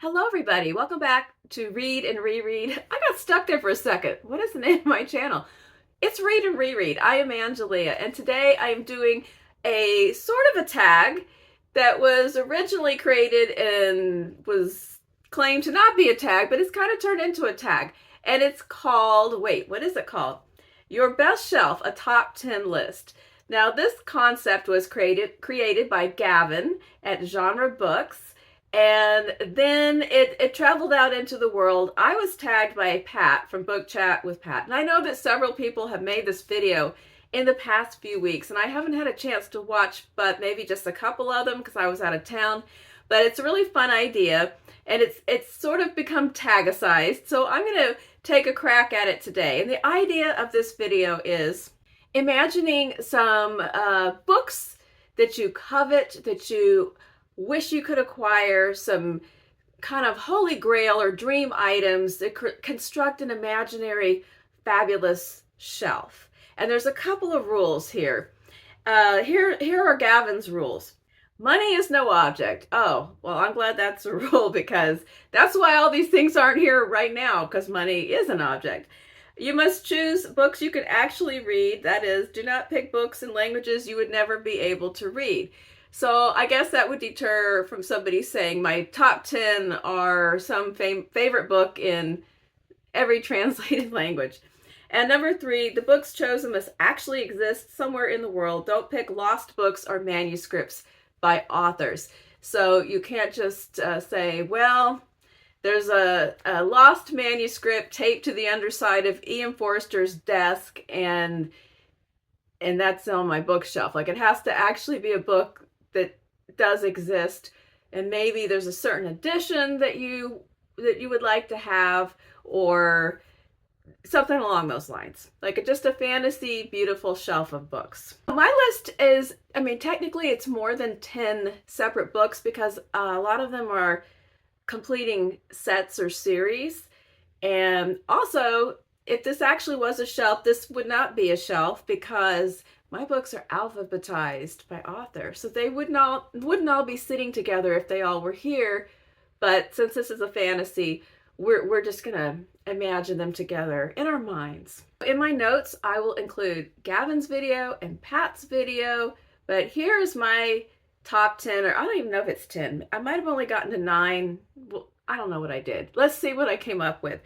Hello everybody, welcome back to Read and Reread. I got stuck there for a second. What is the name of my channel? It's Read and Reread. I am Angelia, and today I am doing a sort of a tag that was originally created and was claimed to not be a tag, but it's kind of turned into a tag. And it's called, wait, what is it called? Your Best Shelf, a Top 10 List. Now this concept was created by Gavin at Genre Books. And then it traveled out into the world. I was tagged by Pat from Book Chat with Pat. And I know that several people have made this video in the past few weeks. And I haven't had a chance to watch but maybe just a couple of them because I was out of town. But it's a really fun idea. And it's sort of become tagicized. So I'm going to take a crack at it today. And the idea of this video is imagining some books that you covet, that you wish you could acquire, some kind of holy grail or dream items that construct an imaginary fabulous shelf. And there's a couple of rules here. Here are Gavin's rules. Money is no object. Oh, well, I'm glad that's a rule because that's why all these things aren't here right now, because money is an object. You must choose books you can actually read. That is, do not pick books in languages you would never be able to read. So I guess that would deter from somebody saying my top 10 are some favorite book in every translated language. And number 3, the books chosen must actually exist somewhere in the world. Don't pick lost books or manuscripts by authors. So you can't just say, well, there's a lost manuscript taped to the underside of E.M. Forster's desk and that's on my bookshelf. Like, it has to actually be a book that does exist, and maybe there's a certain edition that you would like to have, or something along those lines, like just a fantasy beautiful shelf of books. My list is, I mean, technically it's more than 10 separate books because a lot of them are completing sets or series. And also, if this actually was a shelf, this would not be a shelf because my books are alphabetized by author, so they wouldn't all be sitting together if they all were here. But since this is a fantasy, we're just gonna imagine them together in our minds. In my notes, I will include Gavin's video and Pat's video, but here's my top 10, or I don't even know if it's 10. I might have only gotten to 9. Well, I don't know what I did. Let's see what I came up with.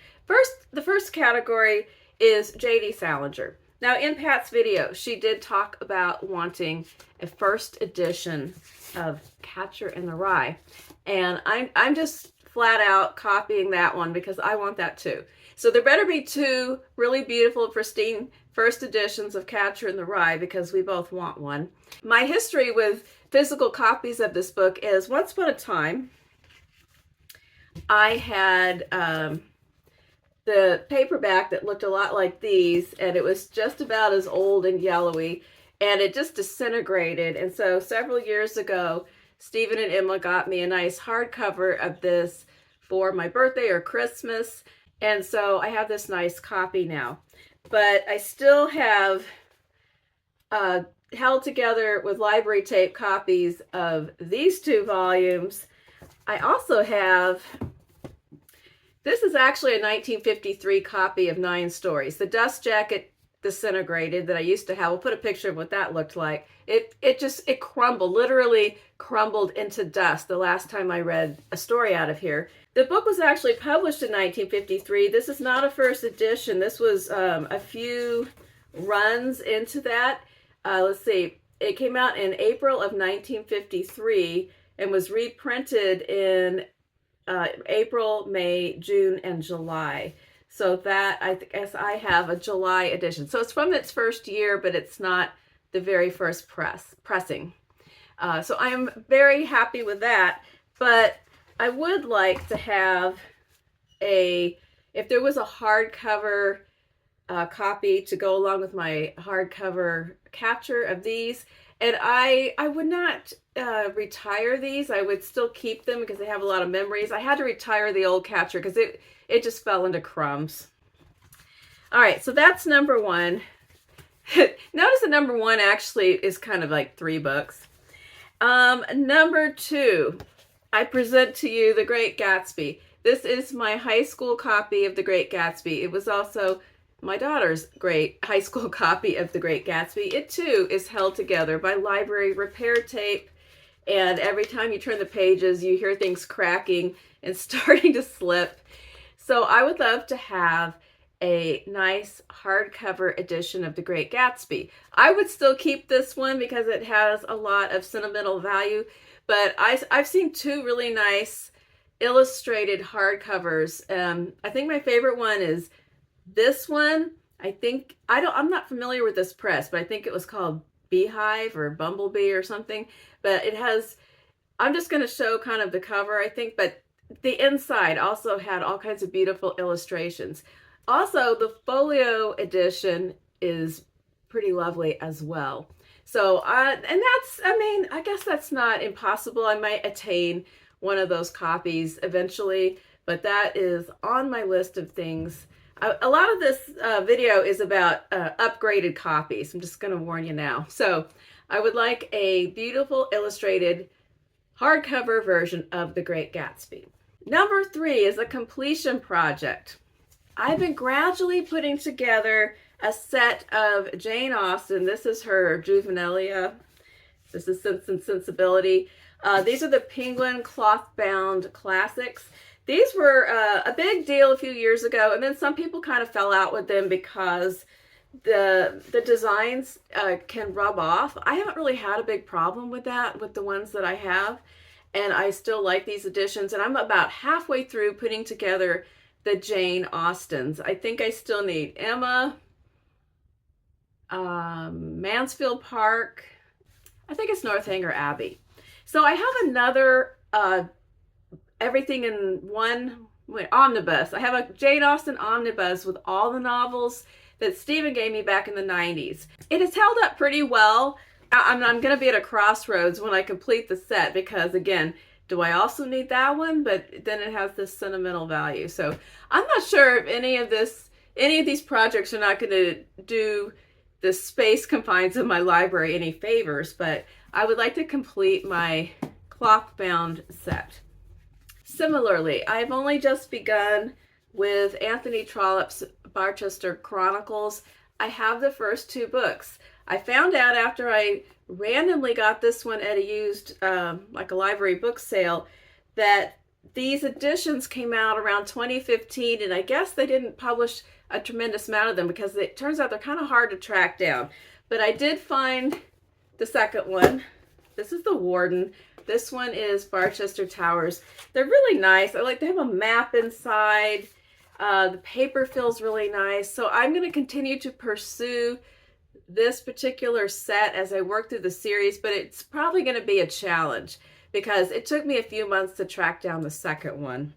The first category is J.D. Salinger. Now, in Pat's video, she did talk about wanting a first edition of Catcher in the Rye. And I'm just flat out copying that one because I want that too. So there better be 2 really beautiful, pristine first editions of Catcher in the Rye because we both want one. My history with physical copies of this book is, once upon a time, I had the paperback that looked a lot like these, and it was just about as old and yellowy, and it just disintegrated. And so several years ago, Stephen and Emma got me a nice hardcover of this for my birthday or Christmas, and so I have this nice copy now. But I still have held together with library tape copies of these 2 volumes. I also have, this is actually a 1953 copy of 9 Stories. The dust jacket disintegrated that I used to have. We'll put a picture of what that looked like. It crumbled, literally crumbled into dust the last time I read a story out of here. The book was actually published in 1953. This is not a first edition. This was a few runs into that. Let's see. It came out in April of 1953 and was reprinted in April, May, June, and July. So that, I guess I have a July edition. So it's from its first year, but it's not the very first pressing. So I am very happy with that. But I would like to have if there was a hardcover copy to go along with my hardcover Catcher of these. And I would not retire these. I would still keep them because they have a lot of memories. I had to retire the old Catcher because it just fell into crumbs. All right, so that's number 1. Notice that number 1 actually is kind of like 3 books. Number 2, I present to you The Great Gatsby. This is my high school copy of The Great Gatsby. It was also my daughter's great high school copy of The Great Gatsby. It too is held together by library repair tape, and every time you turn the pages, you hear things cracking and starting to slip. So I would love to have a nice hardcover edition of The Great Gatsby. I would still keep this one because it has a lot of sentimental value, but I've seen two really nice illustrated hardcovers. I think my favorite one is this one. I'm not familiar with this press, but I think it was called Beehive or Bumblebee or something. But it has, I'm just going to show kind of the cover, I think, but the inside also had all kinds of beautiful illustrations. Also, the folio edition is pretty lovely as well. So, I guess that's not impossible. I might attain one of those copies eventually, but that is on my list of things. A lot of this video is about upgraded copies. I'm just going to warn you now. So, I would like a beautiful illustrated hardcover version of The Great Gatsby. Number 3 is a completion project. I've been gradually putting together a set of Jane Austen. This is her Juvenilia. This is Sense and Sensibility. These are the Penguin cloth-bound classics. These were a big deal a few years ago, and then some people kind of fell out with them because the designs can rub off. I haven't really had a big problem with that with the ones that I have, and I still like these editions, and I'm about halfway through putting together the Jane Austens. I think I still need Emma, Mansfield Park. I think it's Northanger Abbey. So I have another everything in one omnibus. I have a Jane Austen omnibus with all the novels that Stephen gave me back in the 90s. It has held up pretty well. I'm going to be at a crossroads when I complete the set because, again, do I also need that one? But then it has this sentimental value. So I'm not sure if any of these projects are not going to do the space confines of my library any favors, but I would like to complete my cloth-bound set. Similarly, I've only just begun with Anthony Trollope's Barchester Chronicles. I have the first 2 books. I found out after I randomly got this one at a used, like a library book sale, that these editions came out around 2015, and I guess they didn't publish a tremendous amount of them because it turns out they're kind of hard to track down. But I did find the second one. This is The Warden. This one is Barchester Towers. They're really nice. They have a map inside. The paper feels really nice. So I'm going to continue to pursue this particular set as I work through the series, but it's probably going to be a challenge because it took me a few months to track down the second one.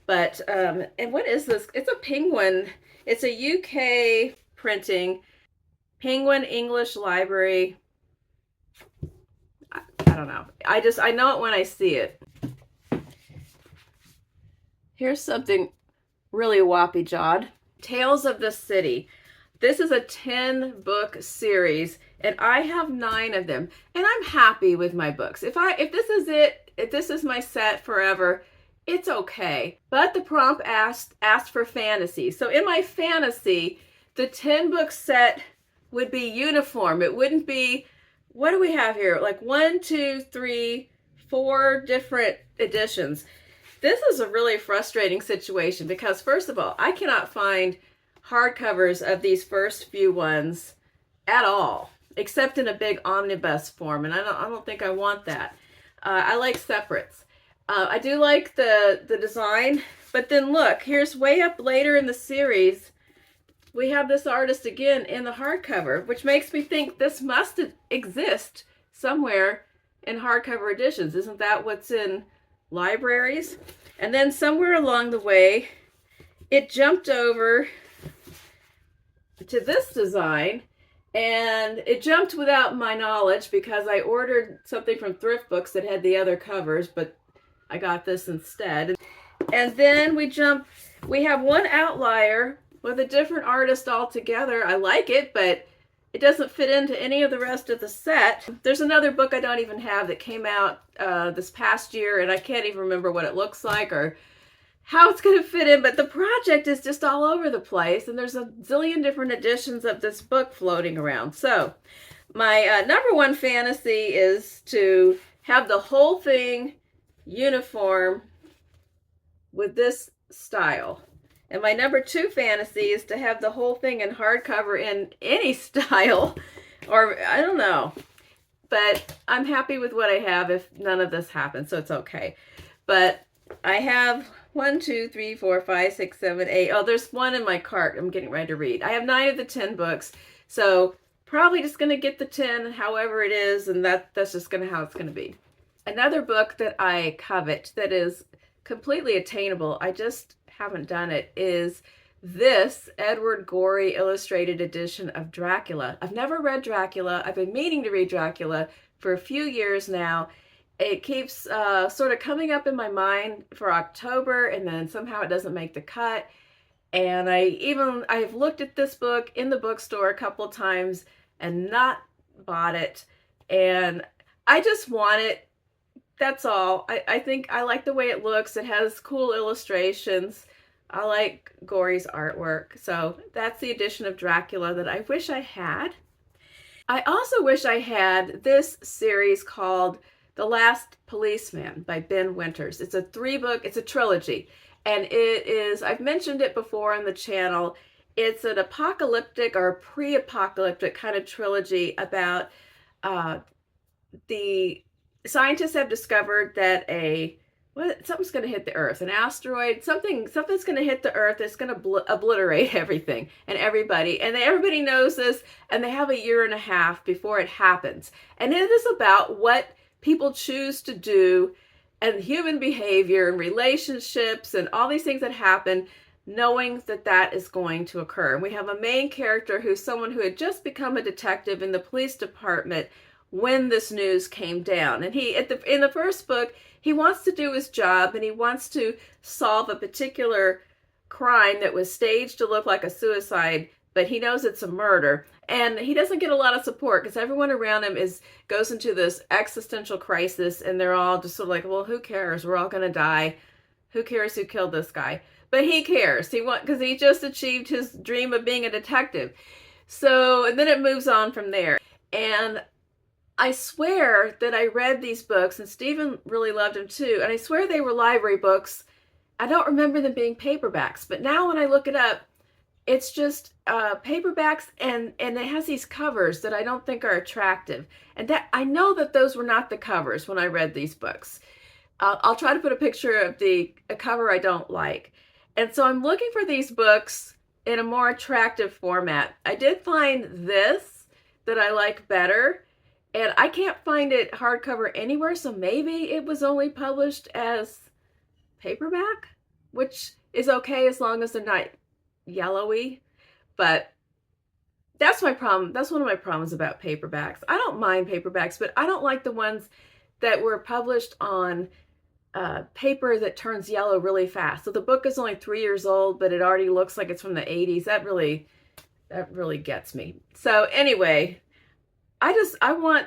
But, and what is this? It's a Penguin. It's a UK printing. Penguin English Library. I don't know. I know it when I see it. Here's something really whoppy-jawed. Tales of the City. This is a 10-book series, and I have 9 of them, and I'm happy with my books. If this is it, if this is my set forever, it's okay. But the prompt asked for fantasy. So in my fantasy, the 10-book set would be uniform. It wouldn't be, what do we have here? Like 1, 2, 3, 4 different editions. This is a really frustrating situation because, first of all, I cannot find hardcovers of these first few ones at all, except in a big omnibus form, and I don't think I want that. I like separates. I do like the design, but then look, here's way up later in the series, we have this artist again in the hardcover, which makes me think this must exist somewhere in hardcover editions. Isn't that what's in libraries? And then somewhere along the way, it jumped over to this design, and it jumped without my knowledge because I ordered something from Thrift Books that had the other covers, but I got this instead. And then we have one outlier with a different artist altogether. I like it, but it doesn't fit into any of the rest of the set. There's another book I don't even have that came out this past year, and I can't even remember what it looks like or how it's going to fit in, but the project is just all over the place, and there's a zillion different editions of this book floating around. So my number one fantasy is to have the whole thing uniform with this style. And my number two fantasy is to have the whole thing in hardcover in any style, or I don't know. But I'm happy with what I have if none of this happens, so it's okay. But I have 1, 2, 3, 4, 5, 6, 7, 8. Oh, there's one in my cart I'm getting ready to read. I have 9 of the 10 books, so probably just going to get the 10 however it is, and that's just going to how it's going to be. Another book that I covet that is completely attainable, I just haven't done it, is this Edward Gorey illustrated edition of Dracula. I've never read Dracula. I've been meaning to read Dracula for a few years now. It keeps sort of coming up in my mind for October, and then somehow it doesn't make the cut. And I've looked at this book in the bookstore a couple of times and not bought it. And I just want it. That's all. I think I like the way it looks. It has cool illustrations. I like Gorey's artwork. So that's the edition of Dracula that I wish I had. I also wish I had this series called The Last Policeman by Ben Winters. It's a 3-book, it's a trilogy. And it is, I've mentioned it before on the channel, it's an apocalyptic or pre-apocalyptic kind of trilogy about the scientists have discovered that something's going to hit the Earth, an asteroid, something's going to hit the Earth. It's going to obliterate everything and everybody, and everybody knows this, and they have a year and a half before it happens. And it is about what people choose to do and human behavior and relationships and all these things that happen, knowing that that is going to occur. And we have a main character who's someone who had just become a detective in the police department when this news came down. And in the first book, he wants to do his job and he wants to solve a particular crime that was staged to look like a suicide, but he knows it's a murder. And he doesn't get a lot of support because everyone around him goes into this existential crisis, and they're all just sort of like, well, who cares? We're all going to die. Who cares who killed this guy? But he cares. Because he just achieved his dream of being a detective. So, and then it moves on from there. And I swear that I read these books, and Stephen really loved them too, and I swear they were library books. I don't remember them being paperbacks, but now when I look it up, it's just paperbacks, and it has these covers that I don't think are attractive. And that I know that those were not the covers when I read these books. I'll try to put a picture of a cover I don't like. And so I'm looking for these books in a more attractive format. I did find this that I like better, and I can't find it hardcover anywhere, so maybe it was only published as paperback, which is okay as long as they're not yellowy. But that's my problem. That's one of my problems about paperbacks. I don't mind paperbacks, but I don't like the ones that were published on paper that turns yellow really fast. So the book is only 3 years old, but it already looks like it's from the 80s. That really gets me. So anyway, I want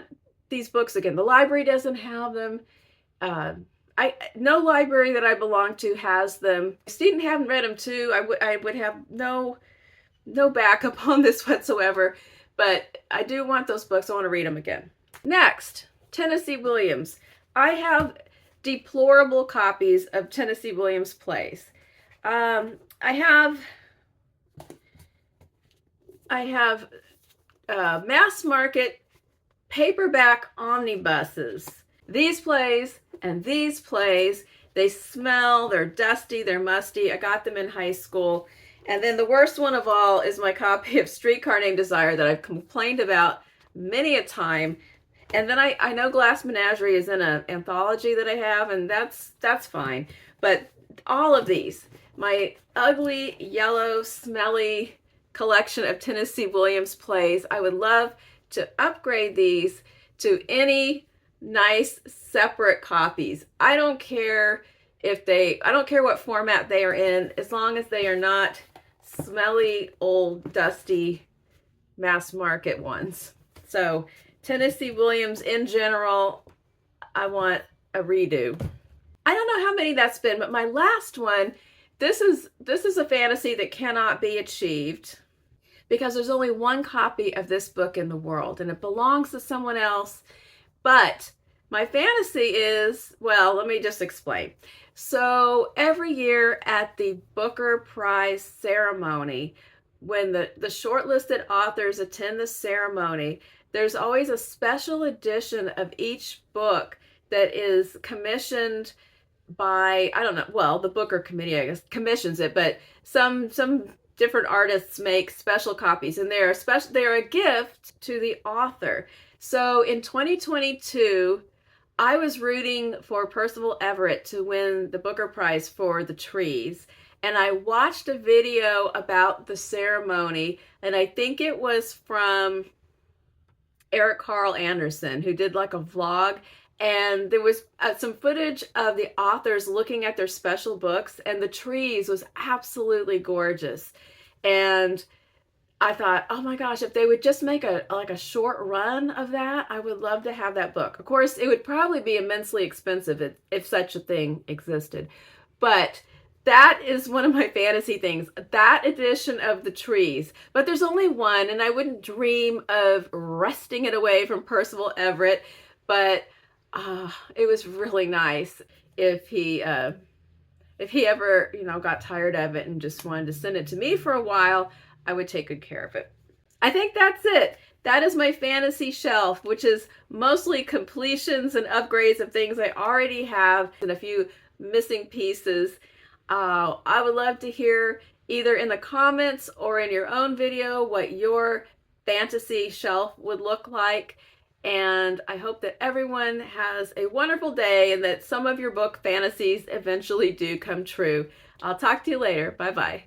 these books again. The library doesn't have them. No library that I belong to has them. If Stephen hadn't read them too, I would have no backup on this whatsoever. But I do want those books. I want to read them again. Next, Tennessee Williams. I have deplorable copies of Tennessee Williams plays. I have mass market paperback omnibuses. These plays and these plays, they smell, they're dusty, they're musty. I got them in high school. And then the worst one of all is my copy of Streetcar Named Desire that I've complained about many a time. And then I know Glass Menagerie is in an anthology that I have, and that's fine. But all of these, my ugly, yellow, smelly collection of Tennessee Williams plays, I would love to upgrade these to any nice separate copies. I don't care what format they are in, as long as they are not smelly, old, dusty mass market ones. So Tennessee Williams in general, I want a redo. I don't know how many that's been, but my last one, this is a fantasy that cannot be achieved because there's only one copy of this book in the world and it belongs to someone else. But my fantasy is, well, let me just explain. So every year at the Booker Prize ceremony, when the shortlisted authors attend the ceremony, there's always a special edition of each book that is commissioned by, I don't know, well, the Booker Committee, I guess, commissions it, but some different artists make special copies, and they're a gift to the author. So in 2022, I was rooting for Percival Everett to win the Booker Prize for The Trees, and I watched a video about the ceremony, and I think it was from Eric Carl Anderson, who did like a vlog, and there was some footage of the authors looking at their special books, and The Trees was absolutely gorgeous. And I thought, oh my gosh, if they would just make a short run of that, I would love to have that book. Of course, it would probably be immensely expensive if such a thing existed. But that is one of my fantasy things, that edition of The Trees. But there's only one, and I wouldn't dream of wresting it away from Percival Everett. But it was really nice if he ever, got tired of it and just wanted to send it to me for a while, I would take good care of it. I think that's it. That is my fantasy shelf, which is mostly completions and upgrades of things I already have and a few missing pieces. I would love to hear either in the comments or in your own video what your fantasy shelf would look like. And I hope that everyone has a wonderful day and that some of your book fantasies eventually do come true. I'll talk to you later. Bye-bye.